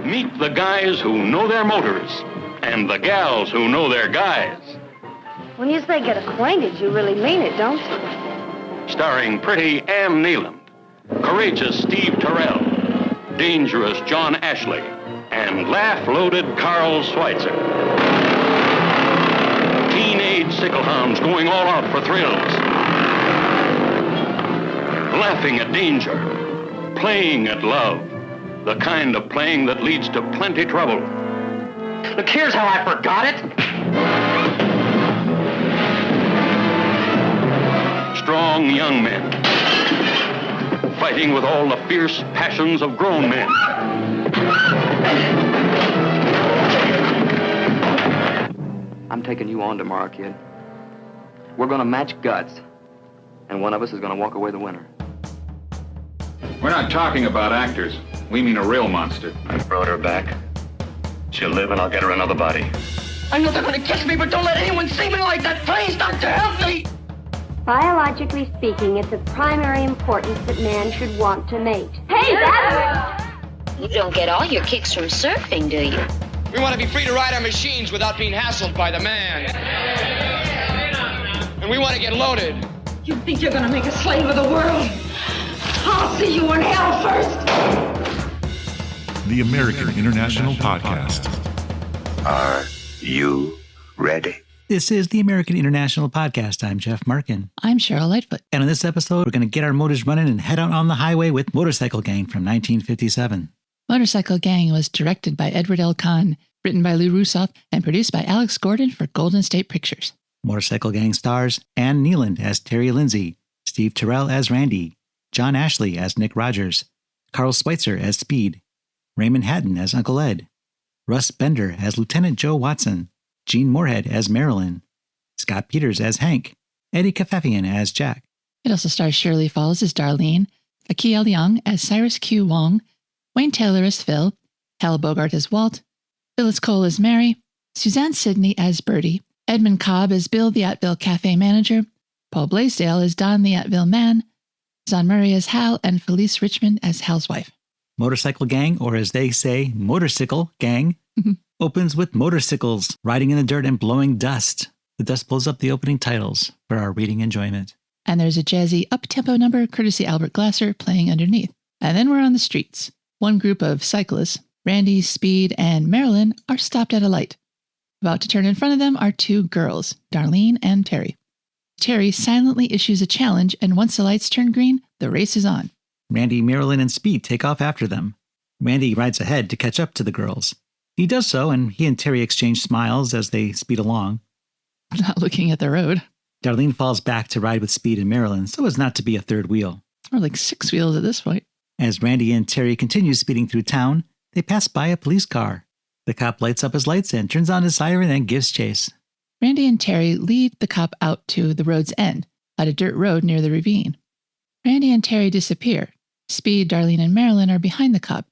Meet the guys who know their motors and the gals who know their guys. When you say get acquainted, you really mean it, don't you? Starring pretty Ann Neyland, courageous Steve Terrell, dangerous John Ashley, and laugh-loaded Carl Switzer. Teenage sickle hounds going all out for thrills. Laughing at danger, playing at love. The kind of playing that leads to plenty trouble. Look, here's how I forgot it. Strong young men, fighting with all the fierce passions of grown men. I'm taking you on tomorrow, kid. We're gonna match guts, and one of us is gonna walk away the winner. We're not talking about actors. We mean a real monster. I brought her back. She'll live and I'll get her another body. I know they're gonna catch me, but don't let anyone see me like that. Please, doctor, help me! Biologically speaking, it's of primary importance that man should want to mate. Hey, that You don't get all your kicks from surfing, do you? We want to be free to ride our machines without being hassled by the man. And we want to get loaded. You think you're gonna make a slave of the world? I'll see you in hell first! The American International Podcast. Are you ready? This is the American International Podcast. I'm Jeff Markin. I'm Cheryl Lightfoot. And on this episode, we're going to get our motors running and head out on the highway with Motorcycle Gang from 1957. Motorcycle Gang was directed by Edward L. Cahn, written by Lou Rusoff, and produced by Alex Gordon for Golden State Pictures. Motorcycle Gang stars Ann Neyland as Terry Lindsay, Steve Terrell as Randy, John Ashley as Nick Rogers, Carl Switzer as Speed, Raymond Hatton as Uncle Ed, Russ Bender as Lieutenant Joe Watson, Jean Moorhead as Marilyn, Scott Peters as Hank, Eddie Kafafian as Jack. It also stars Shirley Falls as Darlene, Aleong as Cyrus Q. Wong, Wayne Taylor as Phil, Hal Bogart as Walt, Phyllis Cole as Mary, Suzanne Sidney as Birdie, Edmund Cobb as Bill the Attville cafe manager, Paul Blaisdell as Don the Attville man, Zon Murray as Hal, and Felice Richmond as Hal's wife. Motorcycle Gang, or as they say, Motorcycle Gang, opens with motorcycles riding in the dirt and blowing dust. The dust blows up the opening titles for our reading enjoyment. And there's a jazzy up-tempo number courtesy Albert Glasser playing underneath. And then we're on the streets. One group of cyclists, Randy, Speed, and Marilyn, are stopped at a light. About to turn in front of them are two girls, Darlene and Terry. Terry silently issues a challenge, and once the lights turn green, the race is on. Randy, Marilyn, and Speed take off after them. Randy rides ahead to catch up to the girls. He does so, and he and Terry exchange smiles as they speed along. Not looking at the road. Darlene falls back to ride with Speed and Marilyn, so as not to be a third wheel. Or like six wheels at this point. As Randy and Terry continue speeding through town, they pass by a police car. The cop lights up his lights and turns on his siren and gives chase. Randy and Terry lead the cop out to the road's end, at a dirt road near the ravine. Randy and Terry disappear. Speed, Darlene, and Marilyn are behind the cop.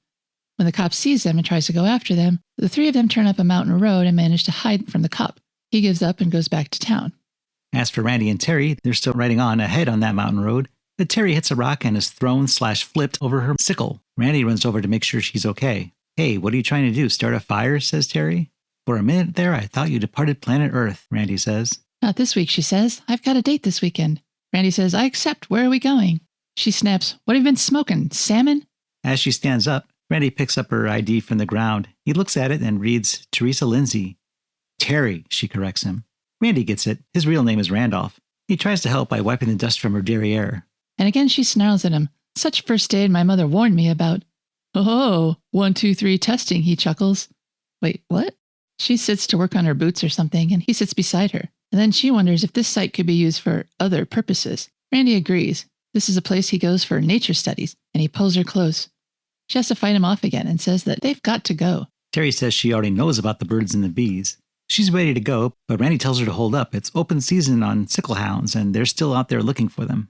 When the cop sees them and tries to go after them, the three of them turn up a mountain road and manage to hide from the cop. He gives up and goes back to town. As for Randy and Terry, they're still riding on ahead on that mountain road, but Terry hits a rock and is thrown/flipped over her sickle. Randy runs over to make sure she's okay. "Hey, what are you trying to do, start a fire?" says Terry. "For a minute there, I thought you departed planet Earth," Randy says. "Not this week," she says. "I've got a date this weekend." Randy says, "I accept. Where are we going?" She snaps, "What have you been smoking? Salmon?" As she stands up, Randy picks up her ID from the ground. He looks at it and reads Teresa Lindsay. "Terry," she corrects him. Randy gets it. His real name is Randolph. He tries to help by wiping the dust from her derriere. And again she snarls at him. "Such first aid my mother warned me about." "Oh, 1, 2, 3 testing," he chuckles. Wait, what? She sits to work on her boots or something, and he sits beside her. And then she wonders if this site could be used for other purposes. Randy agrees. This is a place he goes for nature studies, and he pulls her close. She has to fight him off again and says that they've got to go. Terry says she already knows about the birds and the bees. She's ready to go, but Randy tells her to hold up. It's open season on sickle hounds, and they're still out there looking for them.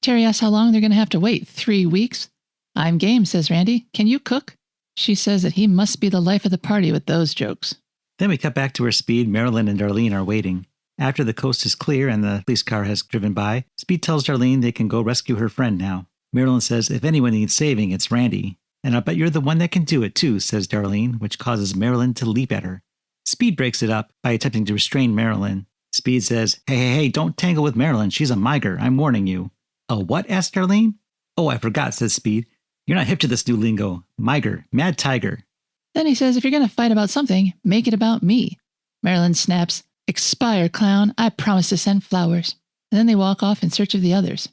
Terry asks how long they're going to have to wait. 3 weeks? "I'm game," says Randy. "Can you cook?" She says that he must be the life of the party with those jokes. Then we cut back to where Speed, Marilyn, and Darlene are waiting. After the coast is clear and the police car has driven by, Speed tells Darlene they can go rescue her friend now. Marilyn says if anyone needs saving, it's Randy. And I bet you're the one that can do it too, says Darlene, which causes Marilyn to leap at her. Speed breaks it up by attempting to restrain Marilyn. Speed says, Hey, don't tangle with Marilyn. She's a miger. I'm warning you. A what? Asks Darlene. Oh, I forgot, says Speed. You're not hip to this new lingo. Miger, mad tiger. Then he says, if you're going to fight about something, make it about me. Marilyn snaps, Expire, clown. I promise to send flowers. And then they walk off in search of the others.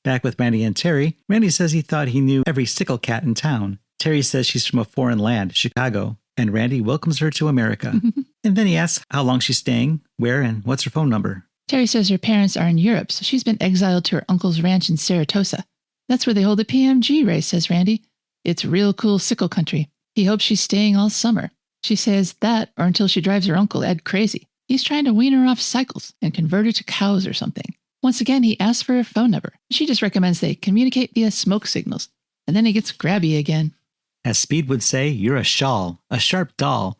Back with Randy and Terry, Randy says he thought he knew every sickle cat in town. Terry says she's from a foreign land, Chicago, and Randy welcomes her to America. And then he asks how long she's staying, where, and what's her phone number. Terry says her parents are in Europe, so she's been exiled to her uncle's ranch in Saratoga. That's where they hold the PMG race, says Randy. It's real cool sickle country. He hopes she's staying all summer. She says that, or until she drives her uncle Ed crazy. He's trying to wean her off cycles and convert her to cows or something. Once again, he asks for her phone number. She just recommends they communicate via smoke signals. And then he gets grabby again. As Speed would say, you're a shawl, a sharp doll.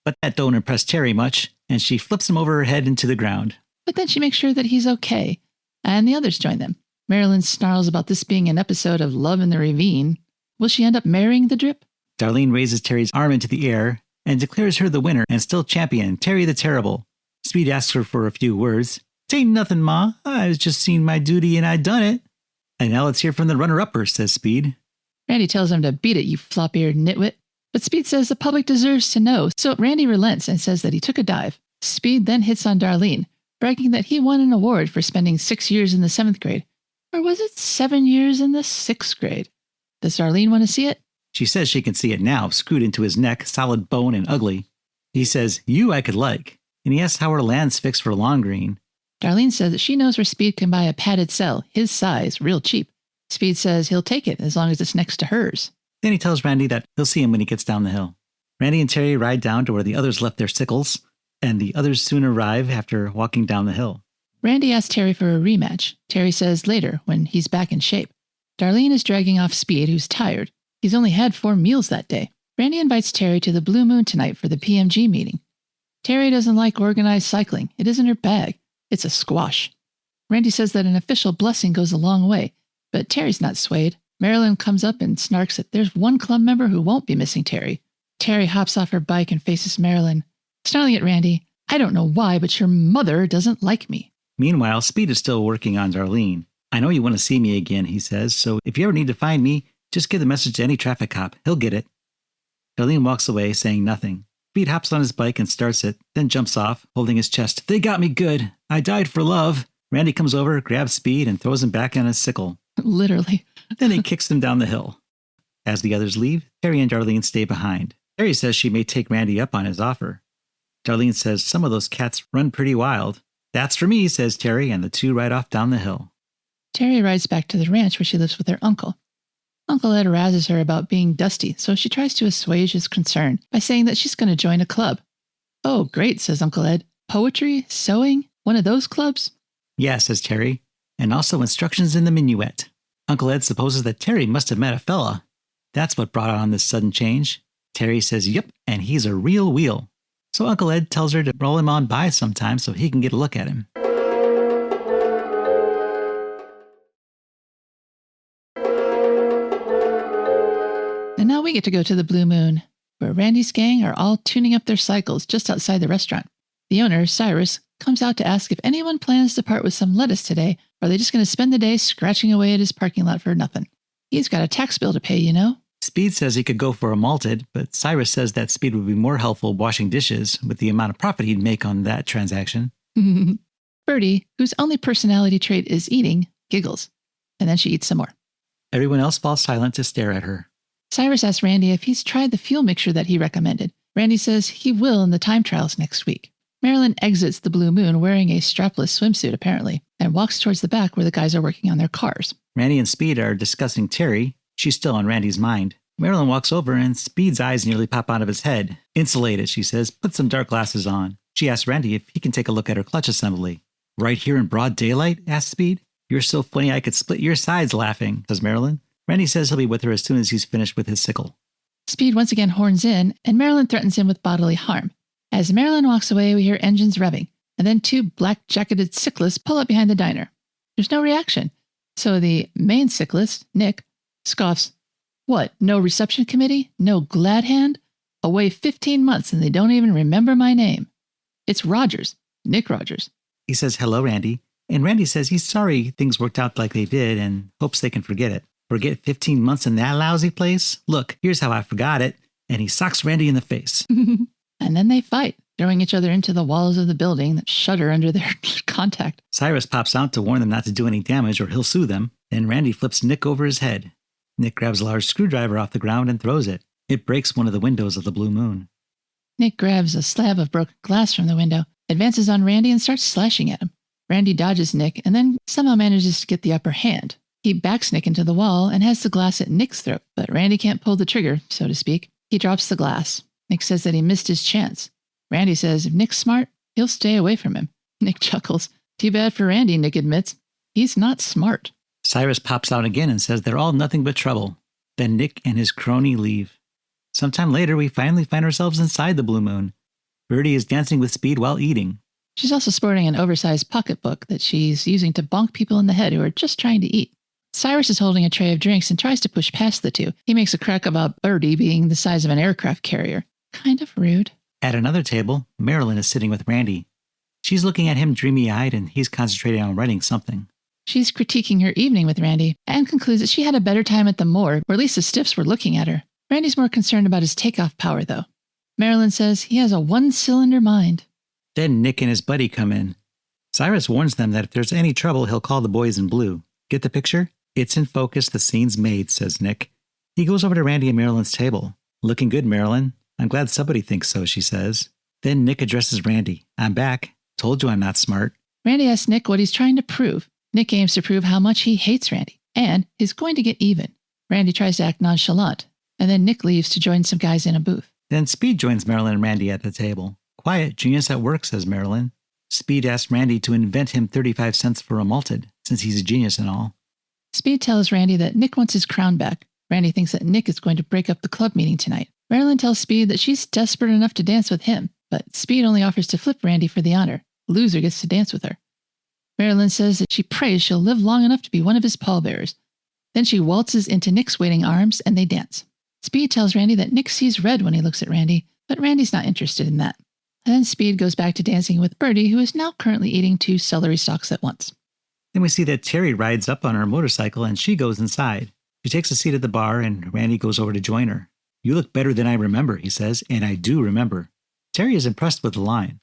But that don't impress Terry much, and she flips him over her head into the ground. But then she makes sure that he's okay, and the others join them. Marilyn snarls about this being an episode of Love in the Ravine. Will she end up marrying the drip? Darlene raises Terry's arm into the air and declares her the winner and still champion, Terry the Terrible. Speed asks her for a few words. "'Tain't nothing, Ma. I was just seeing my duty and I done it." "And now let's hear from the runner-upper," says Speed. Randy tells him to beat it, you flop-eared nitwit. But Speed says the public deserves to know, so Randy relents and says that he took a dive. Speed then hits on Darlene, bragging that he won an award for spending 6 years in the 7th grade. Or was it 7 years in the 6th grade? Does Darlene want to see it? She says she can see it now, screwed into his neck, solid bone and ugly. He says, "You I could like," and he asks how her land's fixed for Long Green. Darlene says that she knows where Speed can buy a padded cell, his size, real cheap. Speed says he'll take it as long as it's next to hers. Then he tells Randy that he'll see him when he gets down the hill. Randy and Terry ride down to where the others left their sickles, and the others soon arrive after walking down the hill. Randy asks Terry for a rematch. Terry says later, when he's back in shape. Darlene is dragging off Speed, who's tired. He's only had 4 meals that day. Randy invites Terry to the Blue Moon tonight for the PMG meeting. Terry doesn't like organized cycling. It isn't her bag. It's a squash. Randy says that an official blessing goes a long way, but Terry's not swayed. Marilyn comes up and snarks that there's one club member who won't be missing Terry. Terry hops off her bike and faces Marilyn, snarling at Randy, "I don't know why, but your mother doesn't like me." Meanwhile, Speed is still working on Darlene. "I know you want to see me again," he says, "so if you ever need to find me, just give the message to any traffic cop. He'll get it." Darlene walks away, saying nothing. Speed hops on his bike and starts it, then jumps off, holding his chest. "They got me good. I died for love." Randy comes over, grabs Speed, and throws him back on his sickle. Literally. Then he kicks them down the hill. As the others leave, Terry and Darlene stay behind. Terry says she may take Randy up on his offer. Darlene says some of those cats run pretty wild. "That's for me," says Terry, and the two ride off down the hill. Terry rides back to the ranch where she lives with her uncle. Uncle Ed razzes her about being dusty, so she tries to assuage his concern by saying that she's going to join a club. "Oh, great," says Uncle Ed. "Poetry? Sewing? One of those clubs?" "Yeah," says Terry, "and also instructions in the minuet." Uncle Ed supposes that Terry must have met a fella. That's what brought on this sudden change. Terry says, "Yep, and he's a real wheel." So Uncle Ed tells her to roll him on by sometime so he can get a look at him. And now we get to go to the Blue Moon, where Randy's gang are all tuning up their cycles just outside the restaurant. The owner, Cyrus, comes out to ask if anyone plans to part with some lettuce today, or are they just going to spend the day scratching away at his parking lot for nothing. He's got a tax bill to pay, you know. Speed says he could go for a malted, but Cyrus says that Speed would be more helpful washing dishes with the amount of profit he'd make on that transaction. Birdie, whose only personality trait is eating, giggles, and then she eats some more. Everyone else falls silent to stare at her. Cyrus asks Randy if he's tried the fuel mixture that he recommended. Randy says he will in the time trials next week. Marilyn exits the Blue Moon wearing a strapless swimsuit, apparently, and walks towards the back where the guys are working on their cars. Randy and Speed are discussing Terry. She's still on Randy's mind. Marilyn walks over and Speed's eyes nearly pop out of his head. "Insulated," she says. "Put some dark glasses on." She asks Randy if he can take a look at her clutch assembly. "Right here in broad daylight?" asks Speed. "You're so funny I could split your sides laughing," says Marilyn. Randy says he'll be with her as soon as he's finished with his sickle. Speed once again horns in, and Marilyn threatens him with bodily harm. As Marilyn walks away, we hear engines revving, and then 2 black-jacketed cyclists pull up behind the diner. There's no reaction, so the main cyclist, Nick, scoffs, What, no reception committee? No glad hand? Away 15 months and they don't even remember my name. It's Rogers, Nick Rogers. He says, hello, Randy. And Randy says he's sorry things worked out like they did and hopes they can forget it. Forget 15 months in that lousy place? Look, here's how I forgot it. And he socks Randy in the face. And then they fight, throwing each other into the walls of the building that shudder under their contact. Cyrus pops out to warn them not to do any damage or he'll sue them. Then Randy flips Nick over his head. Nick grabs a large screwdriver off the ground and throws it. It breaks one of the windows of the Blue Moon. Nick grabs a slab of broken glass from the window, advances on Randy and starts slashing at him. Randy dodges Nick and then somehow manages to get the upper hand. He backs Nick into the wall and has the glass at Nick's throat, but Randy can't pull the trigger, so to speak. He drops the glass. Nick says that he missed his chance. Randy says if Nick's smart, he'll stay away from him. Nick chuckles. Too bad for Randy, Nick admits. He's not smart. Cyrus pops out again and says they're all nothing but trouble. Then Nick and his crony leave. Sometime later, we finally find ourselves inside the Blue Moon. Birdie is dancing with Speed while eating. She's also sporting an oversized pocketbook that she's using to bonk people in the head who are just trying to eat. Cyrus is holding a tray of drinks and tries to push past the two. He makes a crack about Birdie being the size of an aircraft carrier. Kind of rude. At another table, Marilyn is sitting with Randy. She's looking at him dreamy-eyed and he's concentrating on writing something. She's critiquing her evening with Randy and concludes that she had a better time at the morgue where at least the stiffs were looking at her. Randy's more concerned about his takeoff power, though. Marilyn says he has a one-cylinder mind. Then Nick and his buddy come in. Cyrus warns them that if there's any trouble, he'll call the boys in blue. Get the picture? It's in focus, the scene's made, says Nick. He goes over to Randy and Marilyn's table. Looking good, Marilyn. I'm glad somebody thinks so, she says. Then Nick addresses Randy. I'm back. Told you I'm not smart. Randy asks Nick what he's trying to prove. Nick aims to prove how much he hates Randy, and is going to get even. Randy tries to act nonchalant, and then Nick leaves to join some guys in a booth. Then Speed joins Marilyn and Randy at the table. Quiet, genius at work, says Marilyn. Speed asks Randy to invent him 35 cents for a malted, since he's a genius and all. Speed tells Randy that Nick wants his crown back. Randy thinks that Nick is going to break up the club meeting tonight. Marilyn tells Speed that she's desperate enough to dance with him, but Speed only offers to flip Randy for the honor. The loser gets to dance with her. Marilyn says that she prays she'll live long enough to be one of his pallbearers. Then she waltzes into Nick's waiting arms and they dance. Speed tells Randy that Nick sees red when he looks at Randy, but Randy's not interested in that. And then Speed goes back to dancing with Birdie, who is now currently eating 2 celery stalks at once. Then we see that Terry rides up on her motorcycle and she goes inside. She takes a seat at the bar and Randy goes over to join her. You look better than I remember, he says, and I do remember. Terry is impressed with the line.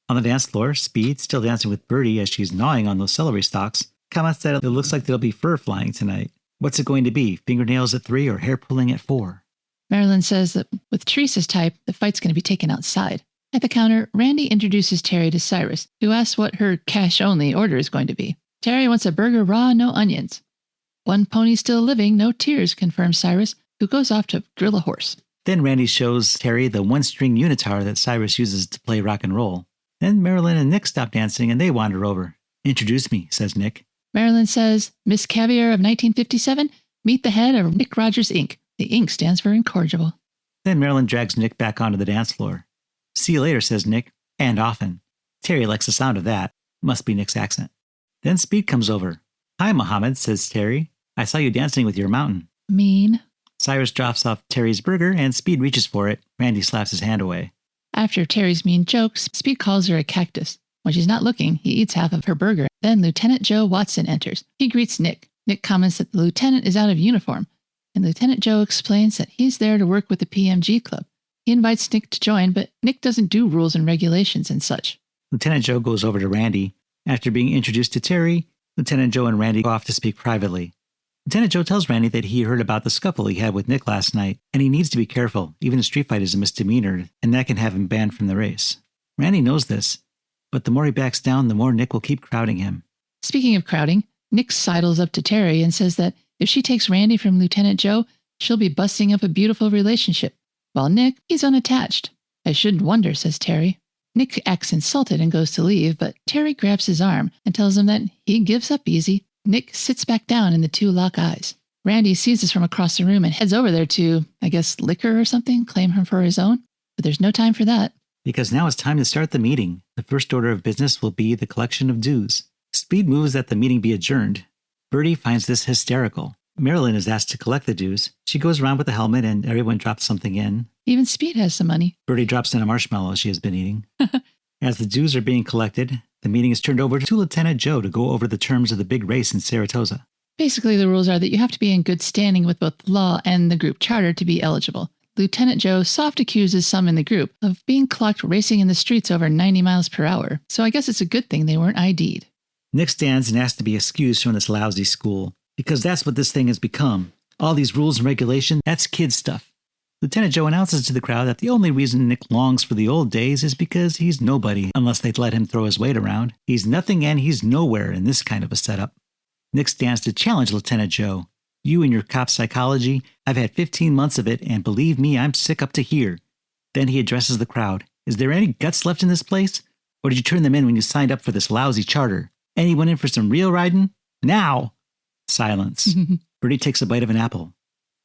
On the dance floor, Speed, still dancing with Birdie as she's gnawing on those celery stalks, comments that it looks like there'll be fur flying tonight. What's it going to be, fingernails at 3 or hair pulling at 4? Marilyn says that with Teresa's type, the fight's going to be taken outside. At the counter, Randy introduces Terry to Cyrus, who asks what her cash-only order is going to be. Terry wants a burger raw, no onions. One pony still living, no tears, confirms Cyrus, who goes off to grill a horse. Then Randy shows Terry the one-string unitar that Cyrus uses to play rock and roll. Then Marilyn and Nick stop dancing and they wander over. Introduce me, says Nick. Marilyn says, Miss Caviar of 1957, meet the head of Nick Rogers, Inc. The ink stands for incorrigible. Then Marilyn drags Nick back onto the dance floor. See you later, says Nick, and often. Terry likes the sound of that. Must be Nick's accent. Then Speed comes over. Hi, Mohammed, says Terry. I saw you dancing with your mountain. Mean. Cyrus drops off Terry's burger and Speed reaches for it. Randy slaps his hand away. After Terry's mean jokes, Speed calls her a cactus. When she's not looking, he eats half of her burger. Then Lieutenant Joe Watson enters. He greets Nick. Nick comments that the lieutenant is out of uniform, and Lieutenant Joe explains that he's there to work with the PMG Club. He invites Nick to join, but Nick doesn't do rules and regulations and such. Lieutenant Joe goes over to Randy. After being introduced to Terry, Lieutenant Joe and Randy go off to speak privately. Lieutenant Joe tells Randy that he heard about the scuffle he had with Nick last night, and he needs to be careful. Even a street fight is a misdemeanor, and that can have him banned from the race. Randy knows this, but the more he backs down, the more Nick will keep crowding him. Speaking of crowding, Nick sidles up to Terry and says that if she takes Randy from Lieutenant Joe, she'll be busting up a beautiful relationship. While Nick, he's unattached. I shouldn't wonder, says Terry. Nick acts insulted and goes to leave, but Terry grabs his arm and tells him that he gives up easy. Nick sits back down and the two lock eyes. Randy sees this from across the room and heads over there to, I guess, lick her or something, claim her for his own. But there's no time for that. Because now it's time to start the meeting. The first order of business will be the collection of dues. Speed moves that the meeting be adjourned. Birdie finds this hysterical. Marilyn is asked to collect the dues. She goes around with the helmet and everyone drops something in. Even Speed has some money. Birdie drops in a marshmallow she has been eating. As the dues are being collected, the meeting is turned over to Lieutenant Joe to go over the terms of the big race in Saratoga. Basically, the rules are that you have to be in good standing with both the law and the group charter to be eligible. Lieutenant Joe soft accuses some in the group of being clocked racing in the streets over 90 miles per hour, so I guess it's a good thing they weren't ID'd. Nick stands and asks to be excused from this lousy school, because that's what this thing has become. All these rules and regulations, that's kid stuff. Lieutenant Joe announces to the crowd that the only reason Nick longs for the old days is because he's nobody unless they'd let him throw his weight around. He's nothing and he's nowhere in this kind of a setup. Nick stands to challenge Lieutenant Joe. You and your cop psychology, I've had 15 months of it, and believe me, I'm sick up to here. Then he addresses the crowd. Is there any guts left in this place? Or did you turn them in when you signed up for this lousy charter? Anyone in for some real riding? Now! Silence. Birdie takes a bite of an apple.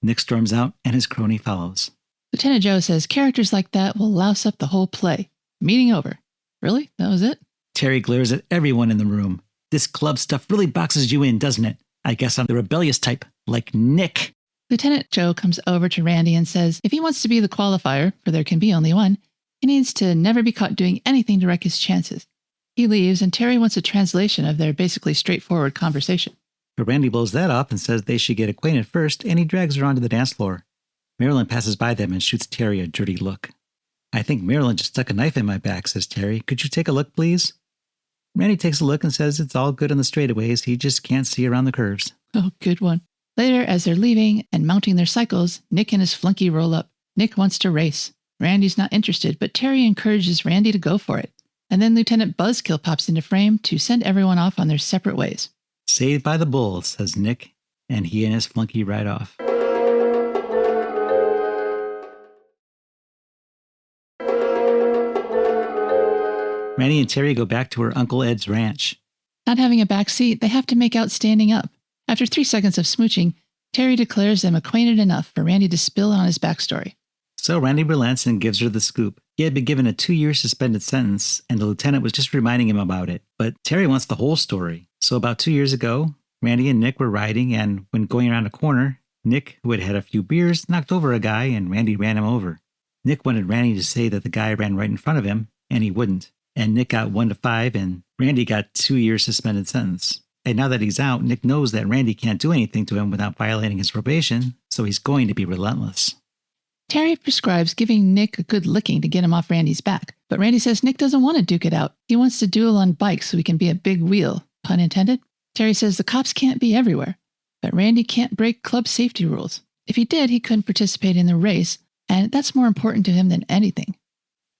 Nick storms out, and his crony follows. Lieutenant Joe says characters like that will louse up the whole play. Meeting over. Really? That was it? Terry glares at everyone in the room. This club stuff really boxes you in, doesn't it? I guess I'm the rebellious type, like Nick. Lieutenant Joe comes over to Randy and says if he wants to be the qualifier, for there can be only one, he needs to never be caught doing anything to wreck his chances. He leaves, and Terry wants a translation of their basically straightforward conversation. But Randy blows that up and says they should get acquainted first, and he drags her onto the dance floor. Marilyn passes by them and shoots Terry a dirty look. I think Marilyn just stuck a knife in my back, says Terry. Could you take a look, please? Randy takes a look and says it's all good on the straightaways. He just can't see around the curves. Oh, good one. Later, as they're leaving and mounting their cycles, Nick and his flunky roll up. Nick wants to race. Randy's not interested, but Terry encourages Randy to go for it. And then Lieutenant Buzzkill pops into frame to send everyone off on their separate ways. Saved by the bull, says Nick, and he and his flunky ride off. Randy and Terry go back to her Uncle Ed's ranch. Not having a back seat, they have to make out standing up. After 3 seconds of smooching, Terry declares them acquainted enough for Randy to spill on his backstory. So Randy relents and gives her the scoop. He had been given a 2-year suspended sentence, and the lieutenant was just reminding him about it. But Terry wants the whole story. So about 2 years ago, Randy and Nick were riding, and when going around a corner, Nick, who had had a few beers, knocked over a guy, and Randy ran him over. Nick wanted Randy to say that the guy ran right in front of him, and he wouldn't. And Nick got 1 to 5, and Randy got 2-year suspended sentence. And now that he's out, Nick knows that Randy can't do anything to him without violating his probation, so he's going to be relentless. Terry prescribes giving Nick a good licking to get him off Randy's back, but Randy says Nick doesn't want to duke it out. He wants to duel on bikes so he can be a big wheel, pun intended. Terry says the cops can't be everywhere, but Randy can't break club safety rules. If he did, he couldn't participate in the race, and that's more important to him than anything.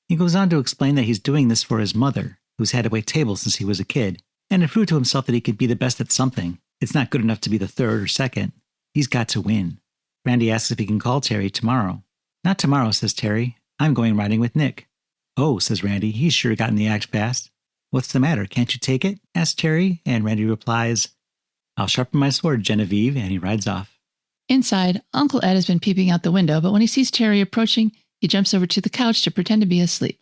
He goes on to explain that he's doing this for his mother, who's had to wait tables since he was a kid, and to prove to himself that he could be the best at something. It's not good enough to be the third or second. He's got to win. Randy asks if he can call Terry tomorrow. Not tomorrow, says Terry. I'm going riding with Nick. Oh, says Randy, he's sure gotten the act fast. What's the matter, can't you take it? Asks Terry, and Randy replies, I'll sharpen my sword, Genevieve, and he rides off. Inside, Uncle Ed has been peeping out the window, but when he sees Terry approaching, he jumps over to the couch to pretend to be asleep.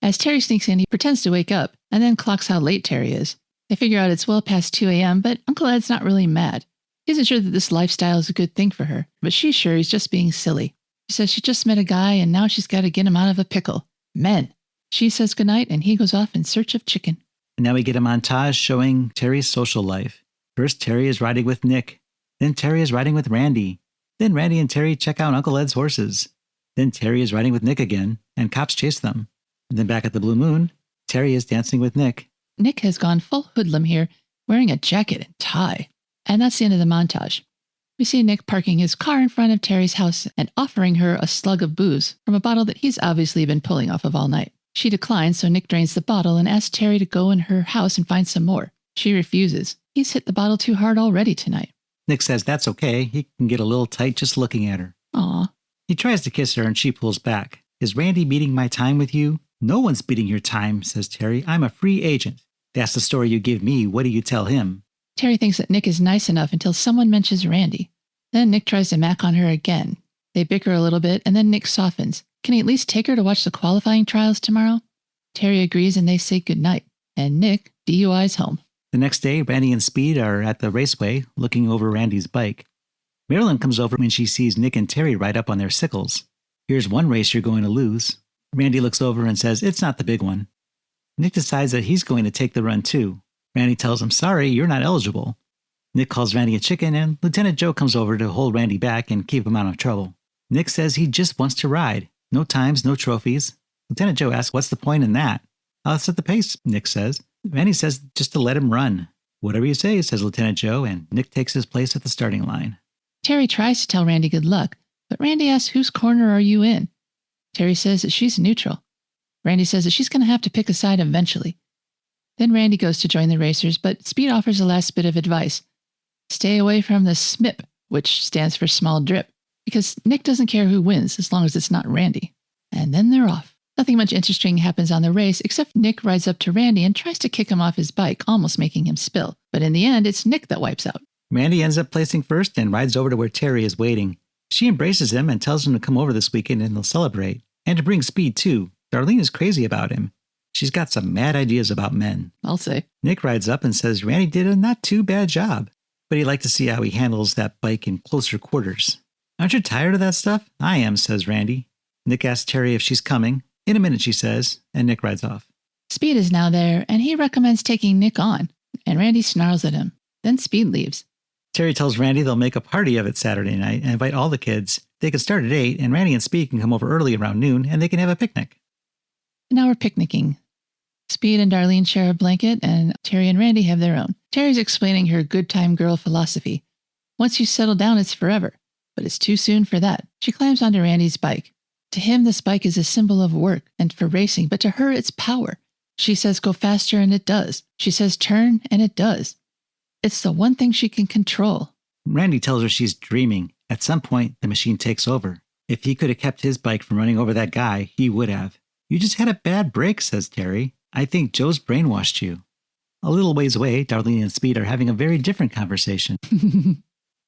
As Terry sneaks in, he pretends to wake up, and then clocks how late Terry is. They figure out it's well past 2 a.m., but Uncle Ed's not really mad. He isn't sure that this lifestyle is a good thing for her, but she's sure he's just being silly. She says she just met a guy, and now she's got to get him out of a pickle. Men. She says goodnight, and he goes off in search of chicken. And now we get a montage showing Terry's social life. First, Terry is riding with Nick. Then Terry is riding with Randy. Then Randy and Terry check out Uncle Ed's horses. Then Terry is riding with Nick again, and cops chase them. And then back at the Blue Moon, Terry is dancing with Nick. Nick has gone full hoodlum here, wearing a jacket and tie. And that's the end of the montage. We see Nick parking his car in front of Terry's house and offering her a slug of booze from a bottle that he's obviously been pulling off of all night. She declines, so Nick drains the bottle and asks Terry to go in her house and find some more. She refuses. He's hit the bottle too hard already tonight. Nick says that's okay. He can get a little tight just looking at her. Aw. He tries to kiss her and she pulls back. Is Randy beating my time with you? No one's beating your time, says Terry. I'm a free agent. That's the story you give me. What do you tell him? Terry thinks that Nick is nice enough until someone mentions Randy. Then Nick tries to mac on her again. They bicker a little bit, and then Nick softens. Can he at least take her to watch the qualifying trials tomorrow? Terry agrees, and they say goodnight. And Nick DUIs home. The next day, Randy and Speed are at the raceway looking over Randy's bike. Marilyn comes over when she sees Nick and Terry ride up on their sickles. Here's one race you're going to lose. Randy looks over and says it's not the big one. Nick decides that he's going to take the run too. Randy tells him, sorry, you're not eligible. Nick calls Randy a chicken, and Lieutenant Joe comes over to hold Randy back and keep him out of trouble. Nick says he just wants to ride. No times, no trophies. Lieutenant Joe asks, what's the point in that? I'll set the pace, Nick says. Randy says just to let him run. Whatever you say, says Lieutenant Joe, and Nick takes his place at the starting line. Terry tries to tell Randy good luck, but Randy asks whose corner are you in? Terry says that she's neutral. Randy says that she's going to have to pick a side eventually. Then Randy goes to join the racers, but Speed offers a last bit of advice. Stay away from the SMIP, which stands for small drip, because Nick doesn't care who wins as long as it's not Randy. And then they're off. Nothing much interesting happens on the race, except Nick rides up to Randy and tries to kick him off his bike, almost making him spill. But in the end, it's Nick that wipes out. Randy ends up placing first and rides over to where Terry is waiting. She embraces him and tells him to come over this weekend and they'll celebrate. And to bring Speed too. Darlene is crazy about him. She's got some mad ideas about men. I'll say. Nick rides up and says Randy did a not too bad job, but he'd like to see how he handles that bike in closer quarters. Aren't you tired of that stuff? I am, says Randy. Nick asks Terry if she's coming. In a minute, she says, and Nick rides off. Speed is now there, and he recommends taking Nick on, and Randy snarls at him. Then Speed leaves. Terry tells Randy they'll make a party of it Saturday night and invite all the kids. They can start at 8, and Randy and Speed can come over early around noon, and they can have a picnic. Now we're picnicking. Speed and Darlene share a blanket, and Terry and Randy have their own. Terry's explaining her good time girl philosophy. Once you settle down, it's forever. But it's too soon for that. She climbs onto Randy's bike. To him, this bike is a symbol of work and for racing, but to her, it's power. She says go faster, and it does. She says turn, and it does. It's the one thing she can control. Randy tells her she's dreaming. At some point, the machine takes over. If he could have kept his bike from running over that guy, he would have. You just had a bad break, says Terry. I think Joe's brainwashed you. A little ways away, Darlene and Speed are having a very different conversation.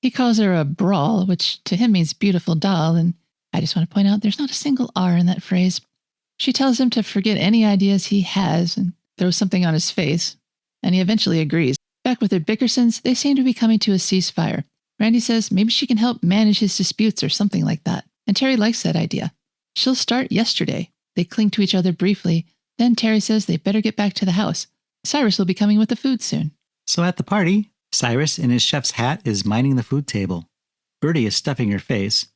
He calls her a brawl, which to him means beautiful doll, and I just want to point out there's not a single R in that phrase. She tells him to forget any ideas he has and throws something on his face, and he eventually agrees. Back with their Bickersons, they seem to be coming to a ceasefire. Randy says maybe she can help manage his disputes or something like that, and Terry likes that idea. She'll start yesterday. They cling to each other briefly. Then Terry says they better get back to the house. Cyrus will be coming with the food soon. So at the party, Cyrus in his chef's hat is minding the food table. Birdie is stuffing her face.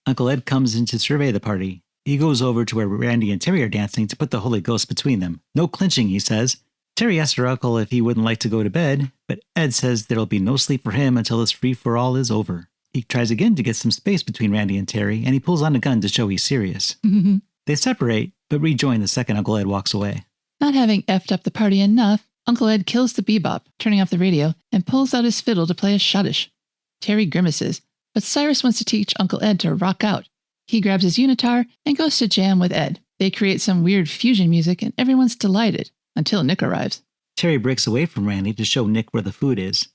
Uncle Ed comes in to survey the party. He goes over to where Randy and Terry are dancing to put the Holy Ghost between them. No clinching, he says. Terry asks her uncle if he wouldn't like to go to bed, but Ed says there'll be no sleep for him until this free-for-all is over. He tries again to get some space between Randy and Terry, and he pulls on a gun to show he's serious. They separate, but rejoin the second Uncle Ed walks away. Not having effed up the party enough, Uncle Ed kills the bebop, turning off the radio, and pulls out his fiddle to play a schottisch. Terry grimaces, but Cyrus wants to teach Uncle Ed to rock out. He grabs his unitar and goes to jam with Ed. They create some weird fusion music, and everyone's delighted, until Nick arrives. Terry breaks away from Randy to show Nick where the food is.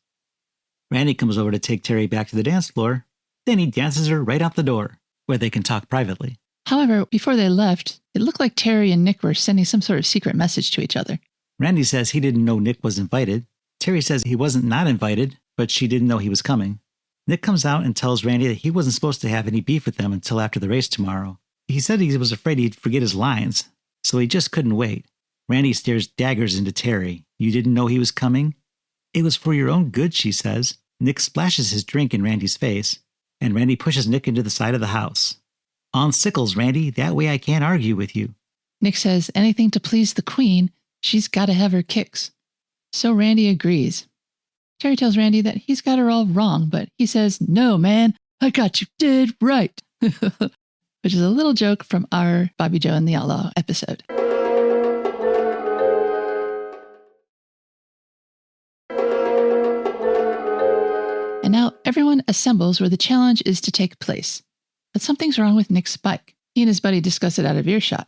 Randy comes over to take Terry back to the dance floor. Then he dances her right out the door, where they can talk privately. However, before they left, it looked like Terry and Nick were sending some sort of secret message to each other. Randy says he didn't know Nick was invited. Terry says he wasn't not invited, but she didn't know he was coming. Nick comes out and tells Randy that he wasn't supposed to have any beef with them until after the race tomorrow. He said he was afraid he'd forget his lines, so he just couldn't wait. Randy stares daggers into Terry. You didn't know he was coming? It was for your own good, she says. Nick splashes his drink in Randy's face, and Randy pushes Nick into the side of the house. On sickles, Randy, that way I can't argue with you. Nick says anything to please the queen, she's got to have her kicks. So Randy agrees. Terry tells Randy that he's got her all wrong, but he says, no, man, I got you dead right. Which is a little joke from our Bobby Joe and the Outlaw episode. And now everyone assembles where the challenge is to take place. But something's wrong with Nick's bike. He and his buddy discuss it out of earshot.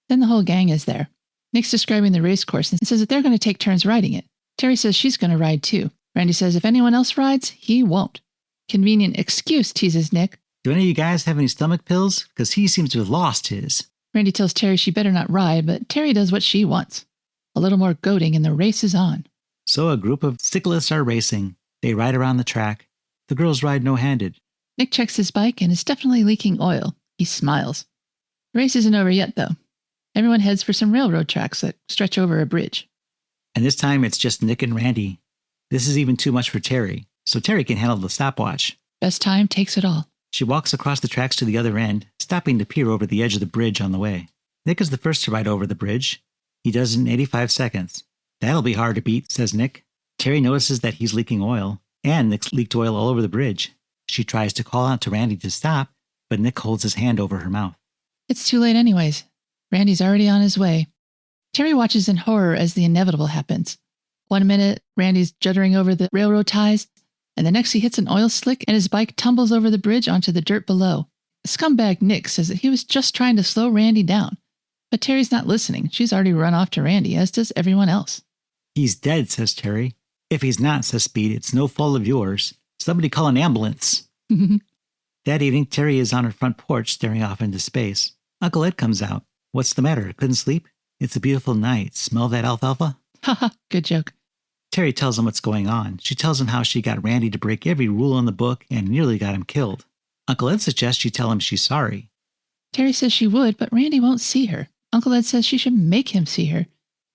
Then the whole gang is there. Nick's describing the race course and says that they're going to take turns riding it. Terry says she's going to ride too. Randy says if anyone else rides, he won't. Convenient excuse, teases Nick. Do any of you guys have any stomach pills? Because he seems to have lost his. Randy tells Terry she better not ride, but Terry does what she wants. A little more goading and the race is on. So a group of cyclists are racing. They ride around the track. The girls ride no-handed. Nick checks his bike and is definitely leaking oil. He smiles. The race isn't over yet, though. Everyone heads for some railroad tracks that stretch over a bridge. And this time it's just Nick and Randy. This is even too much for Terry, so Terry can handle the stopwatch. Best time takes it all. She walks across the tracks to the other end, stopping to peer over the edge of the bridge on the way. Nick is the first to ride over the bridge. He does it in 85 seconds. That'll be hard to beat, says Nick. Terry notices that he's leaking oil, and Nick's leaked oil all over the bridge. She tries to call out to Randy to stop, but Nick holds his hand over her mouth. It's too late anyways. Randy's already on his way. Terry watches in horror as the inevitable happens. 1 minute, Randy's juddering over the railroad ties, and the next he hits an oil slick and his bike tumbles over the bridge onto the dirt below. Scumbag Nick says that he was just trying to slow Randy down. But Terry's not listening. She's already run off to Randy, as does everyone else. He's dead, says Terry. If he's not, says Speed, it's no fault of yours. Somebody call an ambulance. That evening, Terry is on her front porch staring off into space. Uncle Ed comes out. What's the matter? Couldn't sleep? It's a beautiful night. Smell that alfalfa? Haha, good joke. Terry tells him what's going on. She tells him how she got Randy to break every rule in the book and nearly got him killed. Uncle Ed suggests she tell him she's sorry. Terry says she would, but Randy won't see her. Uncle Ed says she should make him see her,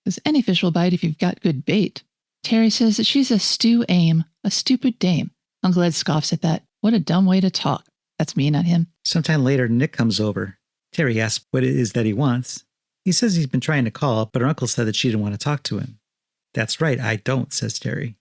because any fish will bite if you've got good bait. Terry says that she's a stew-aim, a stupid dame. Uncle Ed scoffs at that. What a dumb way to talk. That's me, not him. Sometime later, Nick comes over. Terry asks what it is that he wants. He says he's been trying to call, but her uncle said that she didn't want to talk to him. That's right, I don't, says Terry.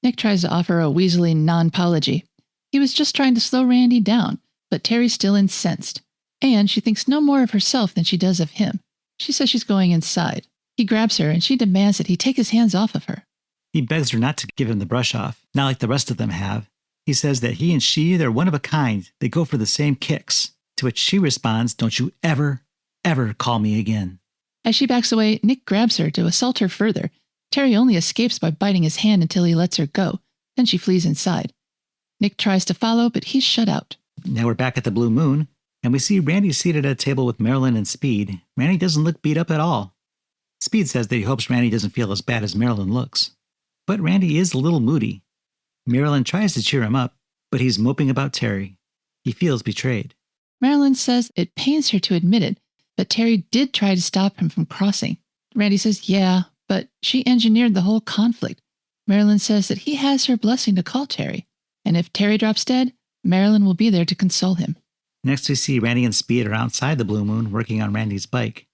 Nick tries to offer a weaselly non-apology. He was just trying to slow Randy down, but Terry's still incensed. And she thinks no more of herself than she does of him. She says she's going inside. He grabs her and she demands that he take his hands off of her. He begs her not to give him the brush off, not like the rest of them have. He says that he and she, they're one of a kind. They go for the same kicks. To which she responds, don't you ever, ever call me again. As she backs away, Nick grabs her to assault her further. Terry only escapes by biting his hand until he lets her go. Then she flees inside. Nick tries to follow, but he's shut out. Now we're back at the Blue Moon, and we see Randy seated at a table with Marilyn and Speed. Randy doesn't look beat up at all. Speed says that he hopes Randy doesn't feel as bad as Marilyn looks. But Randy is a little moody. Marilyn tries to cheer him up, but he's moping about Terry. He feels betrayed. Marilyn says it pains her to admit it, but Terry did try to stop him from crossing. Randy says, yeah, but she engineered the whole conflict. Marilyn says that he has her blessing to call Terry, and if Terry drops dead, Marilyn will be there to console him. Next we see Randy and Speed are outside the Blue Moon working on Randy's bike.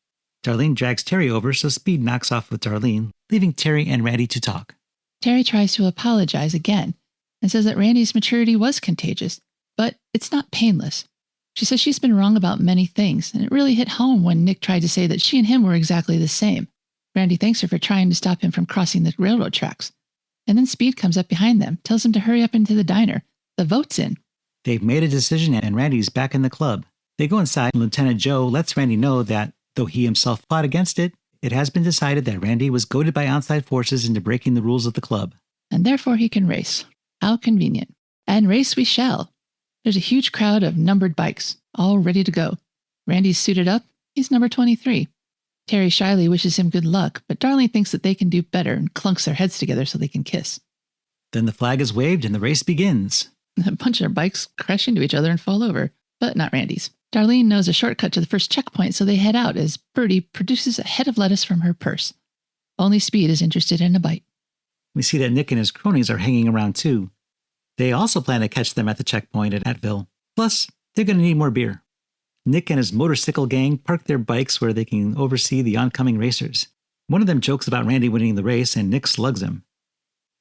Darlene drags Terry over, so Speed knocks off with Darlene, leaving Terry and Randy to talk. Terry tries to apologize again and says that Randy's maturity was contagious, but it's not painless. She says she's been wrong about many things, and it really hit home when Nick tried to say that she and him were exactly the same. Randy thanks her for trying to stop him from crossing the railroad tracks. And then Speed comes up behind them, tells him to hurry up into the diner. The vote's in. They've made a decision, and Randy's back in the club. They go inside, and Lieutenant Joe lets Randy know that, though he himself fought against it, it has been decided that Randy was goaded by outside forces into breaking the rules of the club. And therefore he can race. How convenient. And race we shall. There's a huge crowd of numbered bikes, all ready to go. Randy's suited up. He's number 23. Terry shyly wishes him good luck, but Darlene thinks that they can do better and clunks their heads together so they can kiss. Then the flag is waved and the race begins. A bunch of bikes crash into each other and fall over, but not Randy's. Darlene knows a shortcut to the first checkpoint, so they head out as Birdie produces a head of lettuce from her purse. Only Speed is interested in a bite. We see that Nick and his cronies are hanging around too. They also plan to catch them at the checkpoint at Attville. Plus, they're going to need more beer. Nick and his motorcycle gang park their bikes where they can oversee the oncoming racers. One of them jokes about Randy winning the race, and Nick slugs him.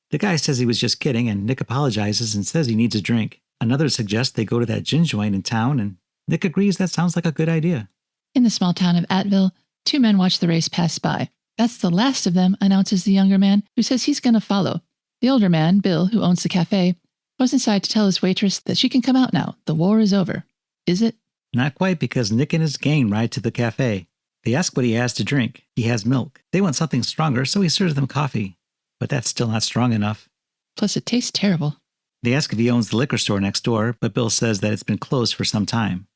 The guy says he was just kidding, and Nick apologizes and says he needs a drink. Another suggests they go to that gin joint in town, and Nick agrees that sounds like a good idea. In the small town of Attville, two men watch the race pass by. That's the last of them, announces the younger man, who says he's going to follow. The older man, Bill, who owns the cafe, goes inside to tell his waitress that she can come out now. The war is over. Is it? Not quite, because Nick and his gang ride to the cafe. They ask what he has to drink. He has milk. They want something stronger, so he serves them coffee. But that's still not strong enough. Plus, it tastes terrible. They ask if he owns the liquor store next door, but Bill says that it's been closed for some time.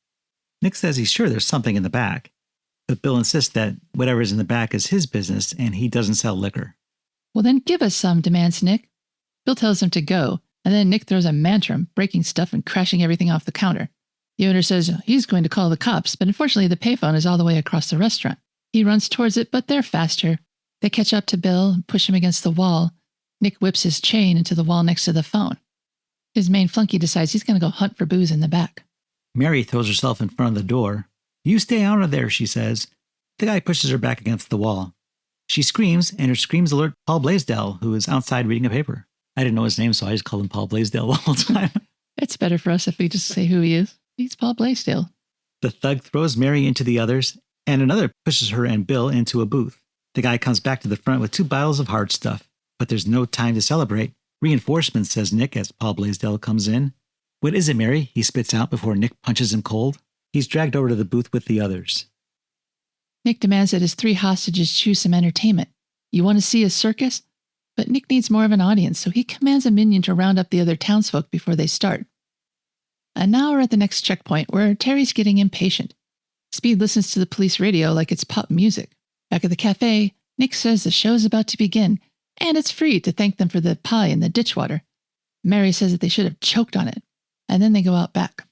Nick says he's sure there's something in the back, but Bill insists that whatever's in the back is his business and he doesn't sell liquor. Well, then give us some, demands Nick. Bill tells him to go, And then Nick throws a tantrum, breaking stuff and crashing everything off the counter. The owner says he's going to call the cops, but unfortunately the payphone is all the way across the restaurant. He runs towards it, but they're faster. They catch up to Bill and push him against the wall. Nick whips his chain into the wall next to the phone. His main flunky decides he's going to go hunt for booze in the back. Mary throws herself in front of the door. "You stay out of there," she says. The guy pushes her back against the wall. She screams, and her screams alert Paul Blaisdell, who is outside reading a paper. I didn't know his name, so I just called him Paul Blaisdell the whole time. It's better for us if we just say who he is. He's Paul Blaisdell. The thug throws Mary into the others, and another pushes her and Bill into a booth. The guy comes back to the front with 2 bottles of hard stuff, but there's no time to celebrate. "Reinforcements," says Nick as Paul Blaisdell comes in. "What is it, Mary?" he spits out before Nick punches him cold. He's dragged over to the booth with the others. Nick demands that his 3 hostages choose some entertainment. You want to see a circus? But Nick needs more of an audience, so he commands a minion to round up the other townsfolk before they start. And now we're at the next checkpoint, where Terry's getting impatient. Speed listens to the police radio like it's pop music. Back at the cafe, Nick says the show's about to begin, and it's free to thank them for the pie and the ditchwater. Mary says that they should have choked on it, and then they go out back.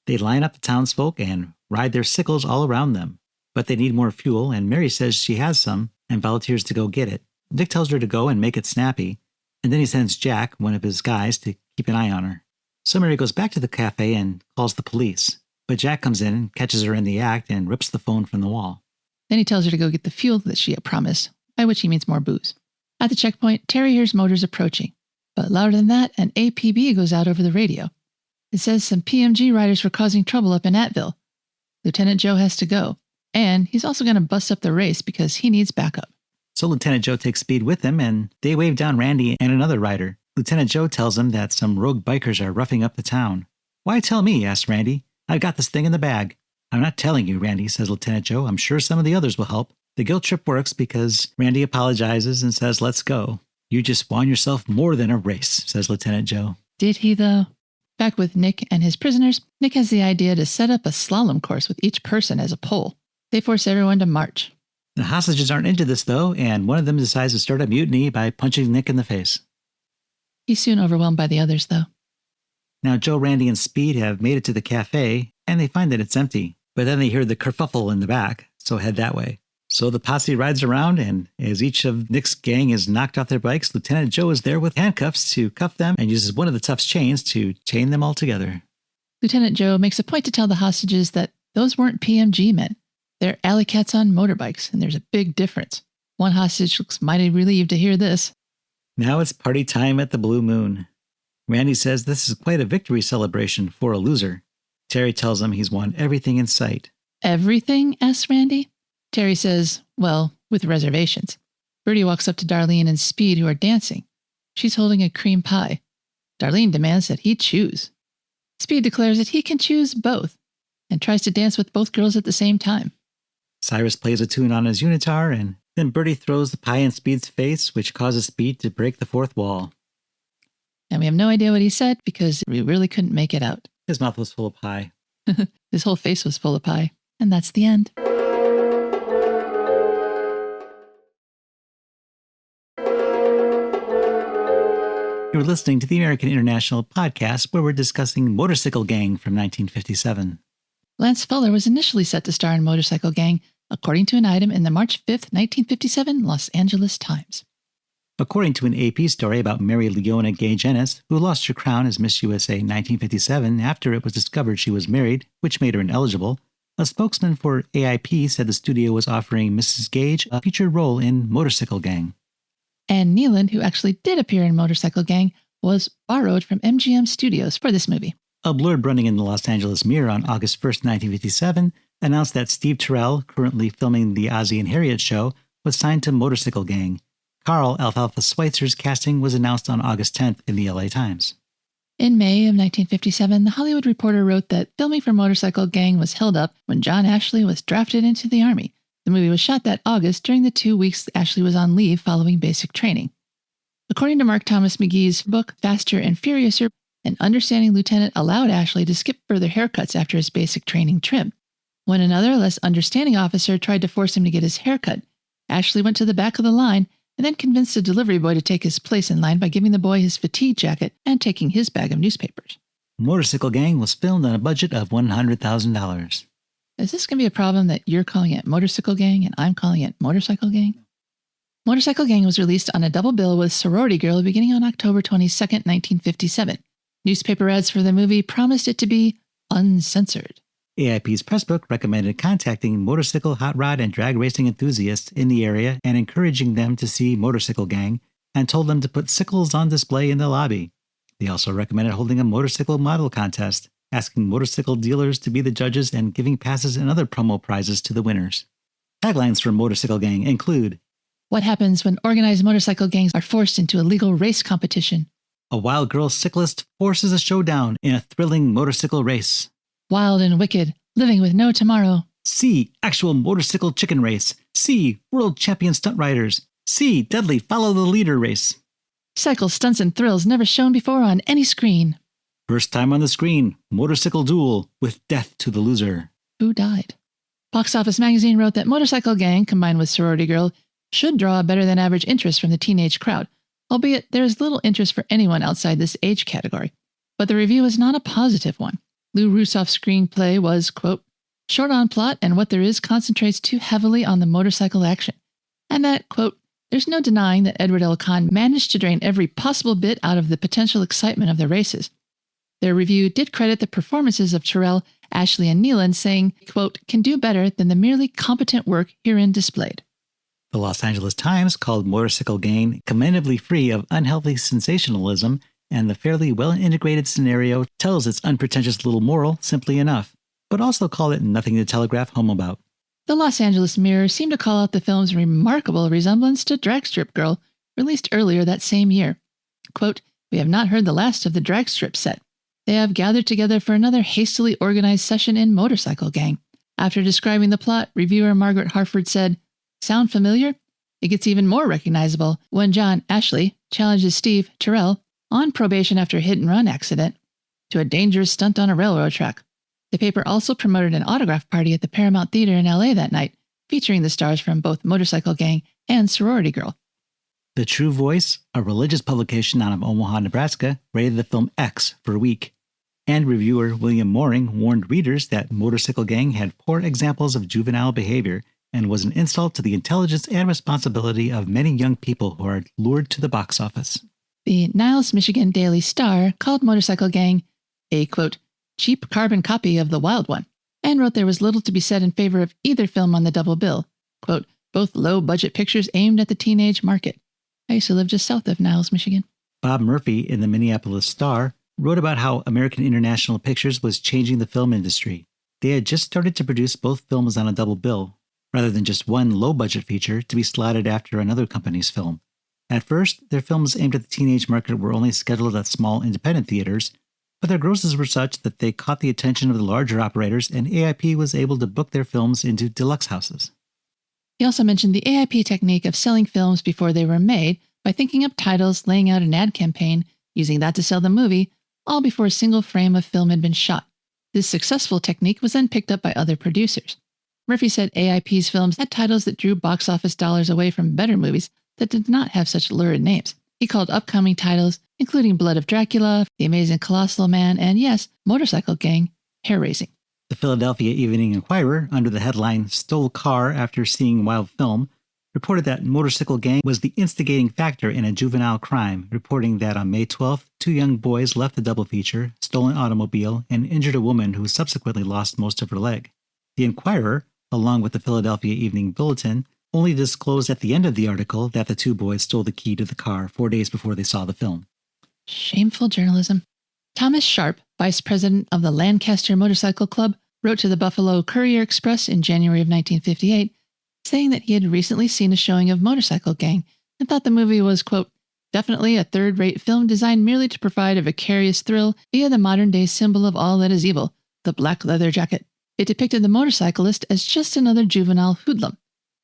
They line up the townsfolk and ride their sickles all around them. But they need more fuel, and Mary says she has some and volunteers to go get it. Nick tells her to go and make it snappy, and then he sends Jack, one of his guys, to keep an eye on her. So Mary goes back to the cafe and calls the police. But Jack comes in and catches her in the act and rips the phone from the wall. Then he tells her to go get the fuel that she had promised, by which he means more booze. At the checkpoint, Terry hears motors approaching. But louder than that, an APB goes out over the radio. It says some PMG riders were causing trouble up in Attville. Lieutenant Joe has to go. And he's also going to bust up the race because he needs backup. So Lieutenant Joe takes Speed with him, and they wave down Randy and another rider. Lieutenant Joe tells him that some rogue bikers are roughing up the town. "Why tell me?" asks Randy. "I've got this thing in the bag." "I'm not telling you, Randy," says Lieutenant Joe. "I'm sure some of the others will help." The guilt trip works because Randy apologizes and says, "Let's go." "You just won yourself more than a race," says Lieutenant Joe. Did he, though? Back with Nick and his prisoners, Nick has the idea to set up a slalom course with each person as a pole. They force everyone to march. The hostages aren't into this, though, and one of them decides to start a mutiny by punching Nick in the face. He's soon overwhelmed by the others, though. Now Joe, Randy, and Speed have made it to the cafe, and they find that it's empty. But then they hear the kerfuffle in the back, so head that way. So the posse rides around, and as each of Nick's gang is knocked off their bikes, Lieutenant Joe is there with handcuffs to cuff them and uses one of the tough's chains to chain them all together. Lieutenant Joe makes a point to tell the hostages that those weren't PMG men. They're alley cats on motorbikes, and there's a big difference. One hostage looks mighty relieved to hear this. Now it's party time at the Blue Moon. Randy says this is quite a victory celebration for a loser. Terry tells him he's won everything in sight. Everything? Asks Randy. Terry says, well, with reservations. Birdie walks up to Darlene and Speed, who are dancing. She's holding a cream pie. Darlene demands that he choose. Speed declares that he can choose both, and tries to dance with both girls at the same time. Cyrus plays a tune on his unitar, and then Birdie throws the pie in Speed's face, which causes Speed to break the fourth wall. And we have no idea what he said because we really couldn't make it out. His mouth was full of pie. His whole face was full of pie. And that's the end. You're listening to the American International Podcast, where we're discussing Motorcycle Gang from 1957. Lance Fuller was initially set to star in Motorcycle Gang, according to an item in the March 5th, 1957 Los Angeles Times. According to an AP story about Mary Leona Gay Jennis, who lost her crown as Miss USA in 1957 after it was discovered she was married, which made her ineligible, a spokesman for AIP said the studio was offering Mrs. Gage a featured role in Motorcycle Gang. And Neyland, who actually did appear in Motorcycle Gang, was borrowed from MGM Studios for this movie. A blurb running in the Los Angeles Mirror on August 1st, 1957, announced that Steve Terrell, currently filming the Ozzie and Harriet show, was signed to Motorcycle Gang. Carl Alfalfa Schweitzer's casting was announced on August 10th in the LA Times. In May of 1957, The Hollywood Reporter wrote that filming for Motorcycle Gang was held up when John Ashley was drafted into the Army. The movie was shot that August during the 2 weeks Ashley was on leave following basic training. According to Mark Thomas McGee's book, Faster and Furiouser, an understanding lieutenant allowed Ashley to skip further haircuts after his basic training trim. When another, less understanding officer tried to force him to get his haircut, Ashley went to the back of the line and then convinced a delivery boy to take his place in line by giving the boy his fatigue jacket and taking his bag of newspapers. Motorcycle Gang was filmed on a budget of $100,000. Is this going to be a problem that you're calling it Motorcycle Gang and I'm calling it Motorcycle Gang? Motorcycle Gang was released on a double bill with Sorority Girl beginning on October 22, 1957. Newspaper ads for the movie promised it to be uncensored. AIP's pressbook recommended contacting motorcycle, hot rod, and drag racing enthusiasts in the area and encouraging them to see Motorcycle Gang, and told them to put sickles on display in the lobby. They also recommended holding a motorcycle model contest, asking motorcycle dealers to be the judges and giving passes and other promo prizes to the winners. Taglines for Motorcycle Gang include, "What happens when organized motorcycle gangs are forced into a legal race competition?" "A wild girl cyclist forces a showdown in a thrilling motorcycle race." "Wild and wicked, living with no tomorrow." C. Actual motorcycle chicken race. C. World champion stunt riders. C. Deadly follow the leader race. Cycle stunts and thrills never shown before on any screen. First time on the screen, motorcycle duel with death to the loser. Who died? Box Office Magazine wrote that Motorcycle Gang, combined with Sorority Girl, should draw a better than average interest from the teenage crowd, albeit there is little interest for anyone outside this age category. But the review is not a positive one. Lou Rusoff's screenplay was, quote, "short on plot and what there is concentrates too heavily on the motorcycle action." And that, quote, "there's no denying that Edward L. Cahn managed to drain every possible bit out of the potential excitement of the races." Their review did credit the performances of Terrell, Ashley, and Neyland, saying, quote, "can do better than the merely competent work herein displayed." The Los Angeles Times called Motorcycle Gang commendably free of unhealthy sensationalism, and the fairly well-integrated scenario tells its unpretentious little moral simply enough, but also called it nothing to telegraph home about. The Los Angeles Mirror seemed to call out the film's remarkable resemblance to Drag Strip Girl, released earlier that same year. Quote, "we have not heard the last of the drag strip set. They have gathered together for another hastily organized session in Motorcycle Gang." After describing the plot, reviewer Margaret Harford said, "Sound familiar? It gets even more recognizable when John Ashley challenges Steve Terrell, on probation after a hit-and-run accident, to a dangerous stunt on a railroad track." The paper also promoted an autograph party at the Paramount Theater in LA that night, featuring the stars from both Motorcycle Gang and Sorority Girl. The True Voice, a religious publication out of Omaha, Nebraska, rated the film X for a week. And reviewer William Mooring warned readers that Motorcycle Gang had poor examples of juvenile behavior and was an insult to the intelligence and responsibility of many young people who are lured to the box office. The Niles, Michigan Daily Star called Motorcycle Gang a, quote, "cheap carbon copy of the Wild One," and wrote there was little to be said in favor of either film on the double bill. Quote, "both low-budget pictures aimed at the teenage market." I used to live just south of Niles, Michigan. Bob Murphy in the Minneapolis Star wrote about how American International Pictures was changing the film industry. They had just started to produce both films on a double bill, rather than just one low-budget feature to be slotted after another company's film. At first, their films aimed at the teenage market were only scheduled at small independent theaters, but their grosses were such that they caught the attention of the larger operators, and AIP was able to book their films into deluxe houses. He also mentioned the AIP technique of selling films before they were made by thinking up titles, laying out an ad campaign, using that to sell the movie, all before a single frame of film had been shot. This successful technique was then picked up by other producers. Murphy said AIP's films had titles that drew box office dollars away from better movies that did not have such lurid names. He called upcoming titles, including Blood of Dracula, The Amazing Colossal Man, and yes, Motorcycle Gang, hair-raising. The Philadelphia Evening Inquirer, under the headline "Stole Car After Seeing Wild Film," reported that Motorcycle Gang was the instigating factor in a juvenile crime, reporting that on May 12th, two young boys left the double feature, stole an automobile, and injured a woman who subsequently lost most of her leg. The Inquirer, along with the Philadelphia Evening Bulletin, only disclosed at the end of the article that the two boys stole the key to the car 4 days before they saw the film. Shameful journalism. Thomas Sharp, vice president of the Lancaster Motorcycle Club, wrote to the Buffalo Courier Express in January of 1958, saying that he had recently seen a showing of Motorcycle Gang and thought the movie was, quote, "definitely a third-rate film designed merely to provide a vicarious thrill via the modern-day symbol of all that is evil, the black leather jacket. It depicted the motorcyclist as just another juvenile hoodlum."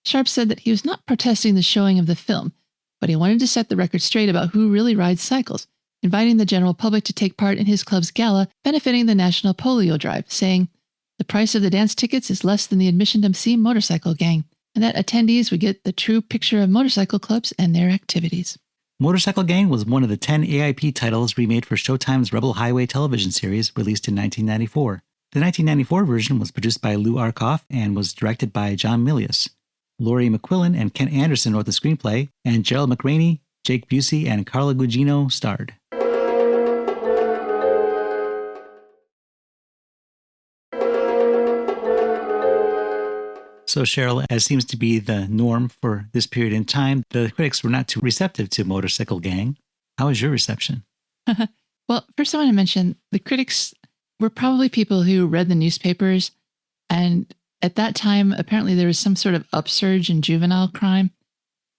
Sharp said that he was not protesting the showing of the film, but he wanted to set the record straight about who really rides cycles, inviting the general public to take part in his club's gala benefiting the National Polio Drive, saying, "The price of the dance tickets is less than the admission to see Motorcycle Gang. and that attendees would get the true picture of motorcycle clubs and their activities. Motorcycle Gang was one of the 10 AIP titles remade for Showtime's Rebel Highway television series released in 1994. The 1994 version was produced by Lou Rusoff and was directed by John Milius. Laurie McQuillan and Ken Anderson wrote the screenplay, and Gerald McRaney, Jake Busey, and Carla Gugino starred. So Cheryl, as seems to be the norm for this period in time, the critics were not too receptive to Motorcycle Gang. How was your reception? Well, first I want to mention the critics were probably people who read the newspapers, and at that time, apparently there was some sort of upsurge in juvenile crime.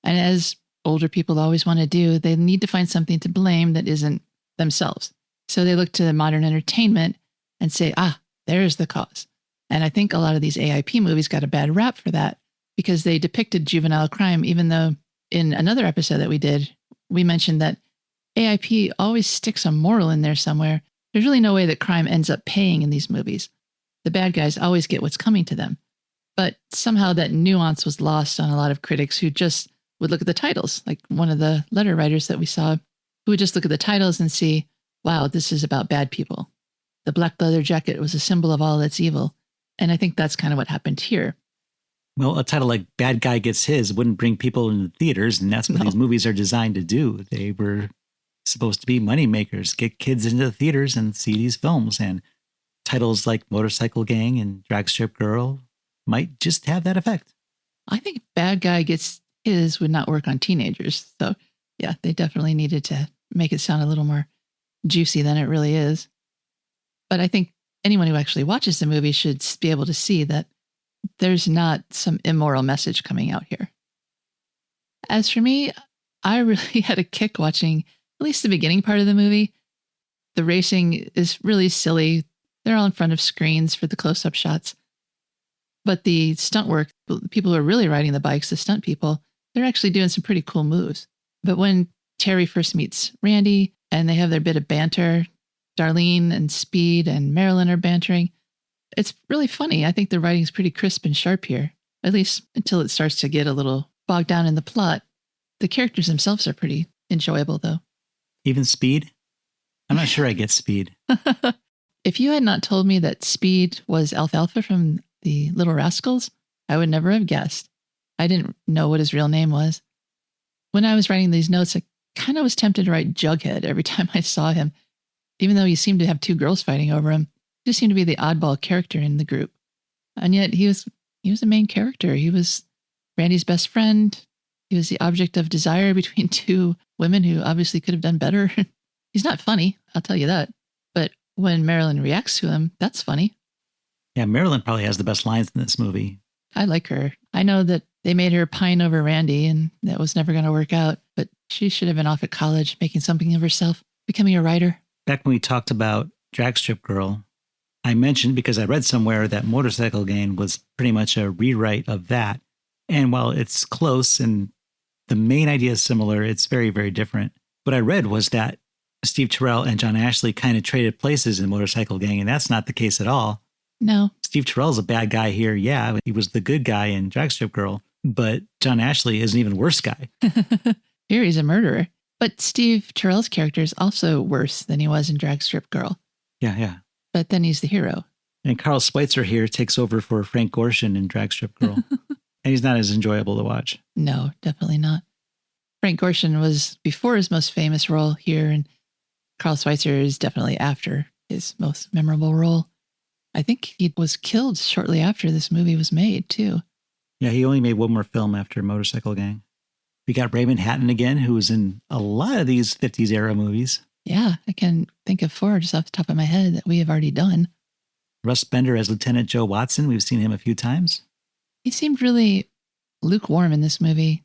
And as older people always want to do, they need to find something to blame that isn't themselves. So they look to the modern entertainment and say, there's the cause. And I think a lot of these AIP movies got a bad rap for that because they depicted juvenile crime, even though in another episode that we did, we mentioned that AIP always sticks a moral in there somewhere. There's really no way that crime ends up paying in these movies. The bad guys always get what's coming to them. But somehow that nuance was lost on a lot of critics who just would look at the titles, like one of the letter writers that we saw, who would just look at the titles and see, wow, this is about bad people. The black leather jacket was a symbol of all that's evil. And I think that's kind of what happened here. Well, a title like Bad Guy Gets His wouldn't bring people into theaters, and that's what these movies are designed to do. They were supposed to be money makers, get kids into the theaters and see these films. And titles like Motorcycle Gang and Drag Strip Girl might just have that effect. I think Bad Guy Gets His would not work on teenagers. So yeah, they definitely needed to make it sound a little more juicy than it really is. But I think anyone who actually watches the movie should be able to see that there's not some immoral message coming out here. As for me, I really had a kick watching at least the beginning part of the movie. The racing is really silly. They're all in front of screens for the close-up shots. But the stunt work, the people who are really riding the bikes, the stunt people, they're actually doing some pretty cool moves. But when Terry first meets Randy and they have their bit of banter, Darlene and Speed and Marilyn are bantering, it's really funny. I think the writing's pretty crisp and sharp here, at least until it starts to get a little bogged down in the plot. The characters themselves are pretty enjoyable, though. Even Speed? I'm not sure I get Speed. If you had not told me that Speed was Alfalfa from the Little Rascals, I would never have guessed. I didn't know what his real name was. When I was writing these notes, I kind of was tempted to write Jughead every time I saw him. Even though he seemed to have two girls fighting over him, he just seemed to be the oddball character in the group. And yet he was the main character. He was Randy's best friend. He was the object of desire between two women who obviously could have done better. He's not funny, I'll tell you that. But when Marilyn reacts to him, that's funny. Yeah, Marilyn probably has the best lines in this movie. I like her. I know that they made her pine over Randy, and that was never going to work out. But she should have been off at college, making something of herself, becoming a writer. Back when we talked about Drag Strip Girl, I mentioned, because I read somewhere, that Motorcycle Gang was pretty much a rewrite of that. And while it's close and the main idea is similar, it's very, very different. What I read was that Steve Terrell and John Ashley kind of traded places in Motorcycle Gang, and that's not the case at all. No. Steve Terrell's a bad guy here. Yeah, he was the good guy in Drag Strip Girl, but John Ashley is an even worse guy. Here he's a murderer. But Steve Terrell's character is also worse than he was in Drag Strip Girl. Yeah. But then he's the hero. And Carl Switzer here takes over for Frank Gorshin in Drag Strip Girl. And he's not as enjoyable to watch. No, definitely not. Frank Gorshin was before his most famous role here, and Carl Switzer is definitely after his most memorable role. I think he was killed shortly after this movie was made, too. Yeah, he only made one more film after Motorcycle Gang. We got Raymond Hatton again, who was in a lot of these 50s era movies. Yeah, I can think of 4 just off the top of my head that we have already done. Russ Bender as Lieutenant Joe Watson. We've seen him a few times. He seemed really lukewarm in this movie.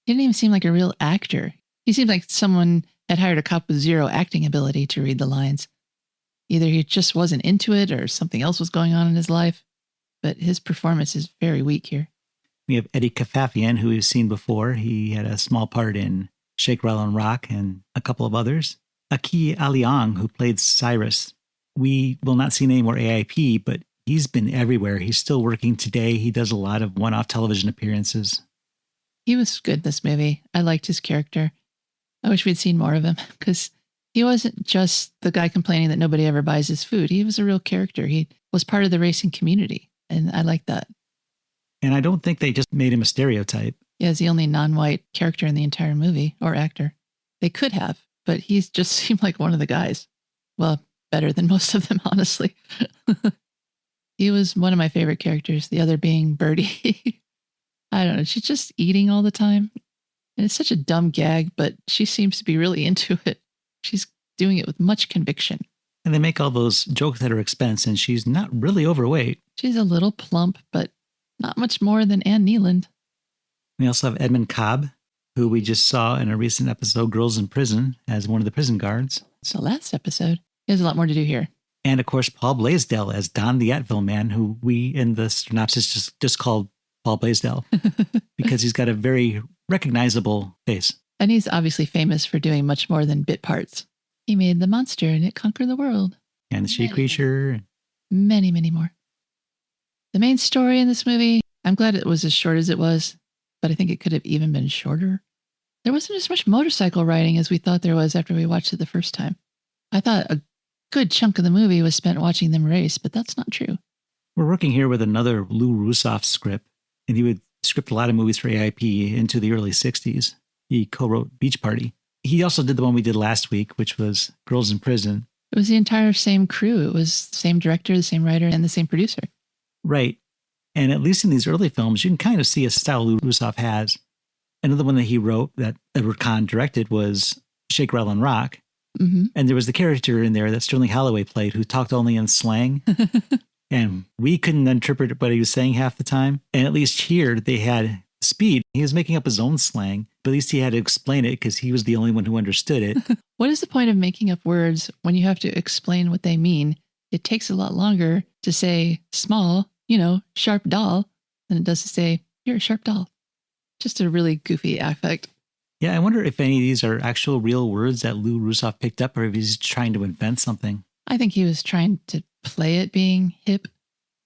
He didn't even seem like a real actor. He seemed like someone had hired a cop with zero acting ability to read the lines. Either he just wasn't into it or something else was going on in his life. But his performance is very weak here. We have Eddie Kafafian, who we've seen before. He had a small part in Shake, Rattle, and Rock and a couple of others. Aki Aleong, who played Cyrus. We will not see any more AIP, but he's been everywhere. He's still working today. He does a lot of one-off television appearances. He was good in this movie. I liked his character. I wish we'd seen more of him because he wasn't just the guy complaining that nobody ever buys his food. He was a real character. He was part of the racing community, and I liked that. And I don't think they just made him a stereotype. Yeah, he's the only non-white character in the entire movie, or actor. They could have, but he just seemed like one of the guys. Well, better than most of them, honestly. He was one of my favorite characters, the other being Birdie. I don't know, she's just eating all the time. And it's such a dumb gag, but she seems to be really into it. She's doing it with much conviction. And they make all those jokes at her expense, and she's not really overweight. She's a little plump, but not much more than Ann Neyland. We also have Edmund Cobb, who we just saw in a recent episode, Girls in Prison, as one of the prison guards. It's the last episode. He has a lot more to do here. And, of course, Paul Blaisdell as Don the Attville man, who we in the synopsis just called Paul Blaisdell, because he's got a very recognizable face. And he's obviously famous for doing much more than bit parts. He made The Monster and It Conquered the World. And The She Creature. Many, many more. The main story in this movie, I'm glad it was as short as it was, but I think it could have even been shorter. There wasn't as much motorcycle riding as we thought there was after we watched it the first time. I thought a good chunk of the movie was spent watching them race, but that's not true. We're working here with another Lou Rusoff script, and he would script a lot of movies for AIP into the early 60s. He co-wrote Beach Party. He also did the one we did last week, which was Girls in Prison. It was the entire same crew. It was the same director, the same writer, and the same producer. Right. And at least in these early films, you can kind of see a style Lou Rusoff has. Another one that he wrote that Edward Cahn directed was Shake, Rattle, and Rock. Mm-hmm. And there was the character in there that Sterling Holloway played who talked only in slang. And we couldn't interpret what he was saying half the time. And at least here they had Speed. He was making up his own slang, but at least he had to explain it because he was the only one who understood it. What is the point of making up words when you have to explain what they mean? It takes a lot longer to say small, sharp doll, than it does to say, you're a sharp doll. Just a really goofy affect. Yeah, I wonder if any of these are actual real words that Lou Rusoff picked up or if he's trying to invent something. I think he was trying to play it being hip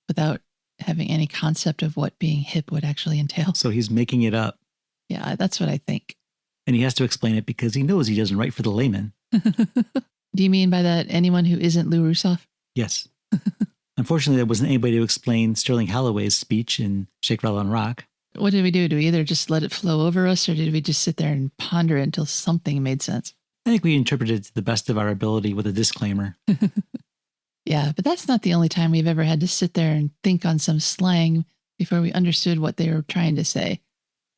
without having any concept of what being hip would actually entail. So he's making it up. Yeah, that's what I think. And he has to explain it because he knows he doesn't write for the layman. Do you mean by that anyone who isn't Lou Rusoff? Yes. Unfortunately, there wasn't anybody to explain Sterling Holloway's speech in Shake, Rattle, and Rock. What did we do? Do we either just let it flow over us or did we just sit there and ponder it until something made sense? I think we interpreted it to the best of our ability with a disclaimer. Yeah, but that's not the only time we've ever had to sit there and think on some slang before we understood what they were trying to say.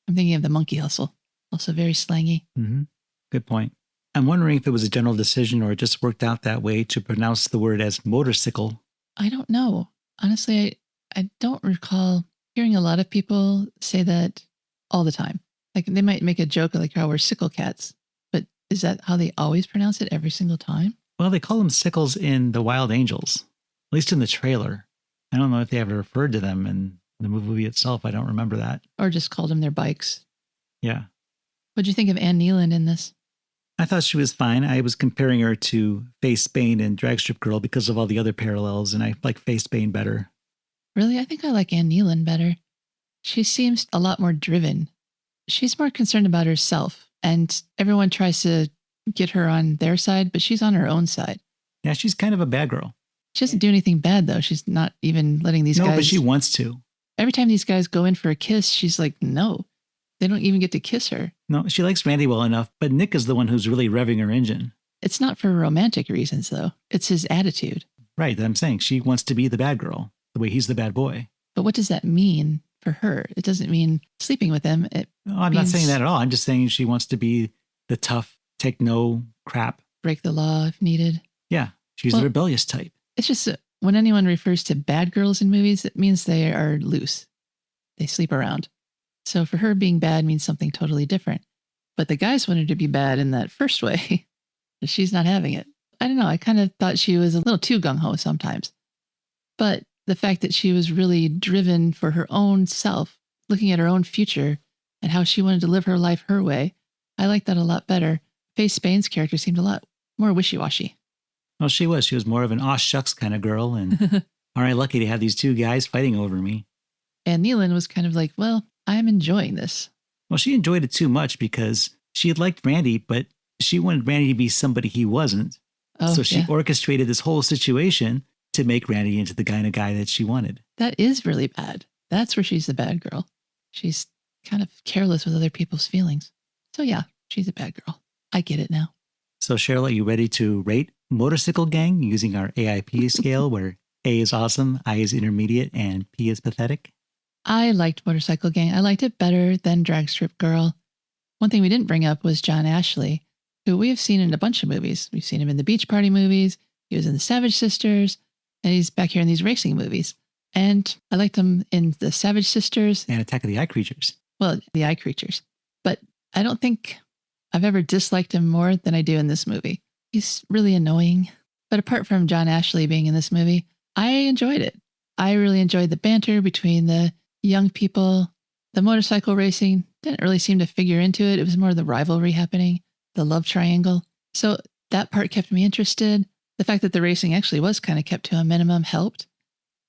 I'm thinking of the monkey hustle, also very slangy. Mm-hmm. Good point. I'm wondering if it was a general decision or it just worked out that way to pronounce the word as motorcycle. I don't know. Honestly, I don't recall hearing a lot of people say that all the time. Like they might make a joke like how we're sickle cats, but is that how they always pronounce it every single time? Well, they call them sickles in The Wild Angels, at least in the trailer. I don't know if they ever referred to them in the movie itself. I don't remember that. Or just called them their bikes. Yeah. What'd you think of Ann Neyland in this? I thought she was fine. I was comparing her to Faye Spain and Drag Strip Girl because of all the other parallels, and I like Faye Spain better. Really? I think I like Ann Neyland better. She seems a lot more driven. She's more concerned about herself, and everyone tries to get her on their side, but she's on her own side. Yeah, she's kind of a bad girl. She doesn't do anything bad, though. She's not even letting these guys... No, but she wants to. Every time these guys go in for a kiss, she's like, no. They don't even get to kiss her. No, she likes Randy well enough, but Nick is the one who's really revving her engine. It's not for romantic reasons, though. It's his attitude. Right, that I'm saying. She wants to be the bad girl, the way he's the bad boy. But what does that mean for her? It doesn't mean sleeping with him. No, I'm not saying that at all. I'm just saying she wants to be the tough, take no crap. Break the law if needed. Yeah, she's the rebellious type. It's just when anyone refers to bad girls in movies, it means they are loose. They sleep around. So for her, being bad means something totally different. But the guys wanted to be bad in that first way. She's not having it. I don't know. I kind of thought she was a little too gung-ho sometimes. But the fact that she was really driven for her own self, looking at her own future and how she wanted to live her life her way, I liked that a lot better. Faye Spain's character seemed a lot more wishy-washy. Well, she was. She was more of an aw shucks kind of girl. And All right, lucky to have these two guys fighting over me. And Neyland was kind of like, well, I'm enjoying this. Well, she enjoyed it too much because she had liked Randy, but she wanted Randy to be somebody he wasn't. Oh, so she orchestrated this whole situation to make Randy into the kind of guy that she wanted. That is really bad. That's where she's the bad girl. She's kind of careless with other people's feelings. So yeah, she's a bad girl. I get it now. So Cheryl, are you ready to rate Motorcycle Gang using our AIP scale where A is awesome, I is intermediate, and P is pathetic? I liked Motorcycle Gang. I liked it better than Drag Strip Girl. One thing we didn't bring up was John Ashley, who we have seen in a bunch of movies. We've seen him in the Beach Party movies. He was in the Savage Sisters, and he's back here in these racing movies. And I liked him in the Savage Sisters. And Attack of the Eye Creatures. Well, the Eye Creatures. But I don't think I've ever disliked him more than I do in this movie. He's really annoying. But apart from John Ashley being in this movie, I enjoyed it. I really enjoyed the banter between the young people. The motorcycle racing didn't really seem to figure into it. It was more the rivalry happening, the love triangle. So that part kept me interested. The fact that the racing actually was kind of kept to a minimum helped.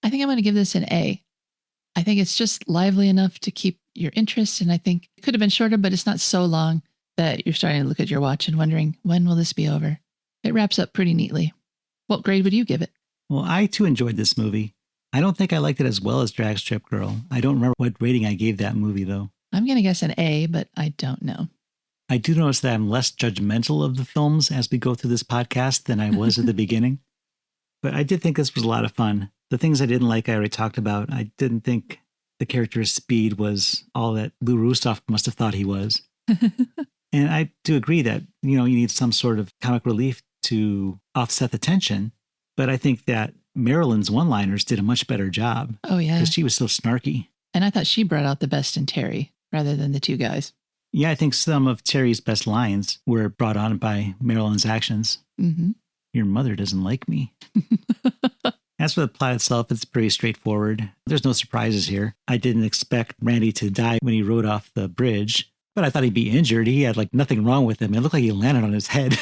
I think I'm going to give this an A. I think it's just lively enough to keep your interest, and I think it could have been shorter, but it's not so long that you're starting to look at your watch and wondering, when will this be over? It wraps up pretty neatly. What grade would you give it? Well, I too enjoyed this movie. I don't think I liked it as well as Drag Strip Girl. I don't remember what rating I gave that movie, though. I'm going to guess an A, but I don't know. I do notice that I'm less judgmental of the films as we go through this podcast than I was at the beginning. But I did think this was a lot of fun. The things I didn't like, I already talked about. I didn't think the character Speed was all that Lou Rusoff must have thought he was. And I do agree that, you need some sort of comic relief to offset the tension. But I think that Marilyn's one-liners did a much better job. Oh, yeah. Because she was so snarky. And I thought she brought out the best in Terry rather than the two guys. Yeah, I think some of Terry's best lines were brought on by Marilyn's actions. Mm-hmm. Your mother doesn't like me. As for the plot itself, it's pretty straightforward. There's no surprises here. I didn't expect Randy to die when he rode off the bridge, but I thought he'd be injured. He had nothing wrong with him. It looked like he landed on his head.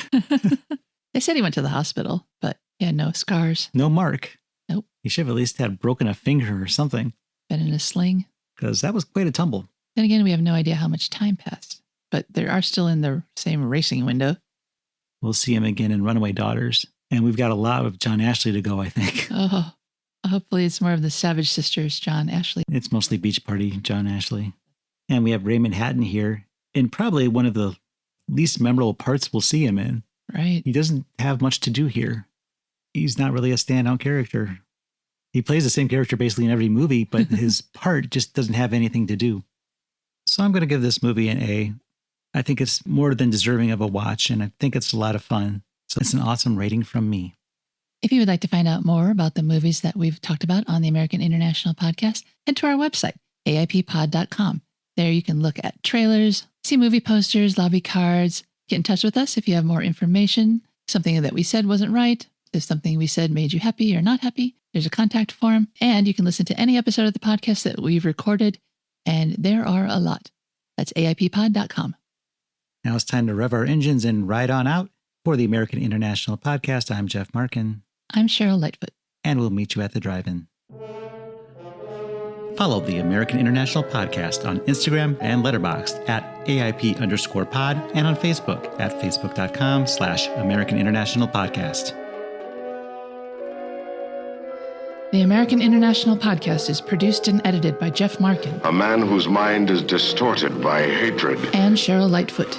They said he went to the hospital, but he had no scars. No mark. Nope. He should have at least had broken a finger or something. Been in a sling. Because that was quite a tumble. Then again, we have no idea how much time passed, but they are still in the same racing window. We'll see him again in Runaway Daughters. And we've got a lot of John Ashley to go, I think. Oh, hopefully it's more of the Savage Sisters, John Ashley. It's mostly Beach Party, John Ashley. And we have Raymond Hatton here in probably one of the least memorable parts we'll see him in. Right. He doesn't have much to do here. He's not really a standout character. He plays the same character basically in every movie, but his part just doesn't have anything to do. So I'm going to give this movie an A. I think it's more than deserving of a watch, and I think it's a lot of fun. So it's an awesome rating from me. If you would like to find out more about the movies that we've talked about on the American International Podcast, head to our website, aippod.com. There you can look at trailers, see movie posters, lobby cards, get in touch with us if you have more information, something that we said wasn't right, if something we said made you happy or not happy. There's a contact form, and you can listen to any episode of the podcast that we've recorded, and there are a lot. That's aippod.com. Now it's time to rev our engines and ride on out. For the American International Podcast, I'm Jeff Markin. I'm Cheryl Lightfoot. And we'll meet you at the drive-in. Follow the American International Podcast on Instagram and Letterboxd at AIP_pod and on Facebook at facebook.com/American International Podcast. The American International Podcast is produced and edited by Jeff Markin. A man whose mind is distorted by hatred. And Cheryl Lightfoot.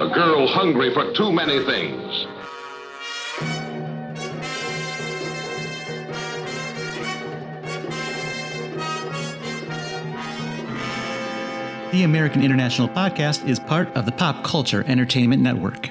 A girl hungry for too many things. The American International Podcast is part of the Pop Culture Entertainment Network.